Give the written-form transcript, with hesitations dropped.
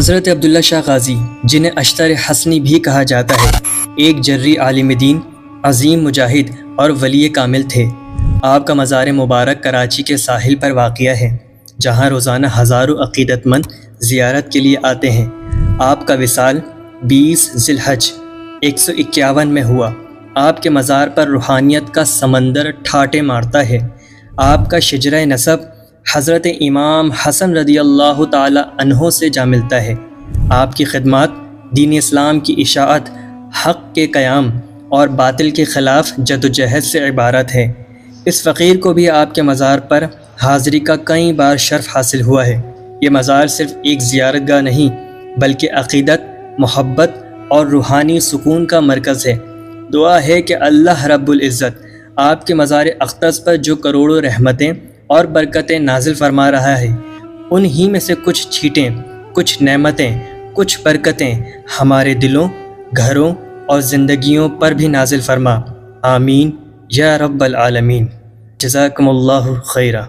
حضرت عبداللہ شاہ غازی، جنہیں اشتر حسنی بھی کہا جاتا ہے، ایک جرری عالم دین، عظیم مجاہد اور ولی کامل تھے۔ آپ کا مزار مبارک کراچی کے ساحل پر واقع ہے، جہاں روزانہ ہزاروں عقیدت مند زیارت کے لیے آتے ہیں۔ آپ کا وصال 20 ذی الحج 151 میں ہوا۔ آپ کے مزار پر روحانیت کا سمندر ٹھاٹے مارتا ہے۔ آپ کا شجرہ نسب حضرت امام حسن رضی اللہ تعالی عنہ سے جا ملتا ہے۔ آپ کی خدمات دین اسلام کی اشاعت، حق کے قیام اور باطل کے خلاف جدوجہد سے عبارت ہے۔ اس فقیر کو بھی آپ کے مزار پر حاضری کا کئی بار شرف حاصل ہوا ہے۔ یہ مزار صرف ایک زیارت گاہ نہیں، بلکہ عقیدت، محبت اور روحانی سکون کا مرکز ہے۔ دعا ہے کہ اللہ رب العزت آپ کے مزار اقدس پر جو کروڑوں رحمتیں اور برکتیں نازل فرما رہا ہے، انہی میں سے کچھ چھینٹیں، کچھ نعمتیں، کچھ برکتیں ہمارے دلوں، گھروں اور زندگیوں پر بھی نازل فرما۔ آمین یا رب العالمین۔ جزاکم اللہ خیرہ۔